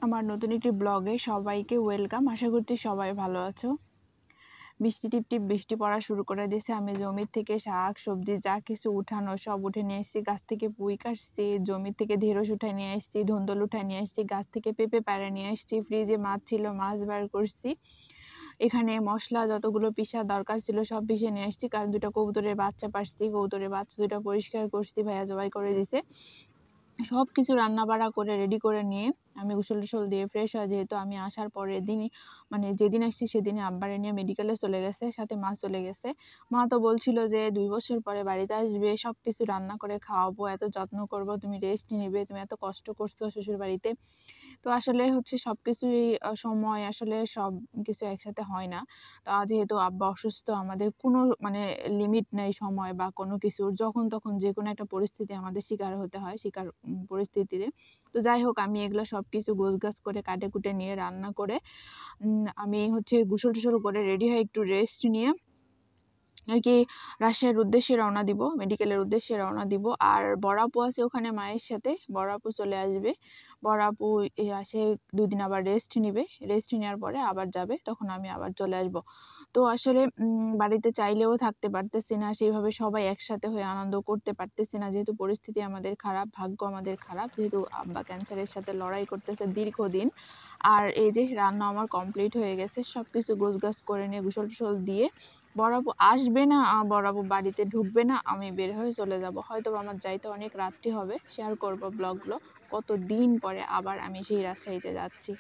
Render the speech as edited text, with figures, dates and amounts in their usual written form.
আমার নতুন একটি ব্লগে সবাইকে ওয়েলকাম। আশা করছি সবাই ভালো আছো। বৃষ্টি টিপটিপ বৃষ্টি পড়া শুরু করে দিয়েছে। আমি জমির থেকে শাক সবজি যা কিছু উঠানো সব উঠে নিয়ে এসেছি। গাছ থেকে পুঁই কাটছি, জমির থেকে ঢেঁড়স উঠায় নিয়ে এসেছি, ধুন্দুল উঠায় নিয়ে এসেছি, গাছ থেকে পেঁপে পাড়ে নিয়ে এসেছি, ফ্রিজে মাছ ছিল মাছ বার করছি। এখানে মশলা যতগুলো পিষার দরকার ছিল সব পিষে নিয়ে এসেছি, কারণ দুটো কবুতরের বাচ্চা পারছি, কবুতরের বাচ্চা দুটো পরিষ্কার করছি, ভাইয়া জবাই করে দিছে। সব কিছু রান্নাবাড়া করে রেডি করে নিয়ে আমি গোসল টোসল দিয়ে ফ্রেশ হয়ে, যেহেতু আমি আসার পরের দিনই মানে যেদিন আসছি সেদিনই আব্বারে নিয়ে মেডিকেলে চলে গেছে, সাথে মা চলে গেছে। মা তো বলছিল যে 2 বছর পরে বাড়িতে আসবে, সব কিছু রান্না করে খাওয়াবো, এত যত্ন করব, তুমি রেস্ট নিবে, তুমি এত কষ্ট করছো শ্বশুর বাড়িতে। তো আসলে হচ্ছে সবকিছুই সময় আসলে সব কিছু একসাথে হয় না। তো যেহেতু আব্বা অসুস্থ, আমাদের কোনো মানে লিমিট নেই সময় বা কোনো কিছুর, যখন তখন যেকোনো একটা পরিস্থিতি আমাদের শিকার হতে হয়, পরিস্থিতিতে। তো যাই হোক, আমি এগুলো সবকিছু গোছগাছ করে কাটে কুটে নিয়ে রান্না করে আমি হচ্ছে গোসল টোসল করে রেডি হয়ে একটু রেস্ট নিয়ে আর কি রাজশাহীর উদ্দেশ্যে রওনা দিব, মেডিকেলের উদ্দেশ্যে রওনা দিব। আর বড় আপু আছে ওখানে মায়ের সাথে, বড় আপু চলে আসবে। বড় আপু আসে 2 দিন আবার রেস্ট নিবে, রেস্ট নেওয়ার পরে আবার যাবে, তখন আমি আবার চলে আসব। তো আসলে বাড়িতে চাইলেও থাকতে পারতেছি না, সেইভাবে সবাই একসাথে হয়ে আনন্দ করতে পারতেছি না, যেহেতু পরিস্থিতি আমাদের খারাপ, ভাগ্য আমাদের খারাপ, যেহেতু আব্বা ক্যান্সারের সাথে লড়াই করতেছে দীর্ঘদিন। আর এই যে রান্না আমার কমপ্লিট হয়ে গেছে, সবকিছু গোছগাছ করে নিয়ে গোসল টোসল দিয়ে বড় আপু আসবে না, বড় আপু বাড়িতে ঢুকবে না, আমি বের হয়ে চলে যাব। হয়তো আমার যাইতে অনেক রাত্রি হবে, শেয়ার করব ব্লগগুলো। কতদিন পরে আবার আমি সেই রাজশাহীতে যাচ্ছি।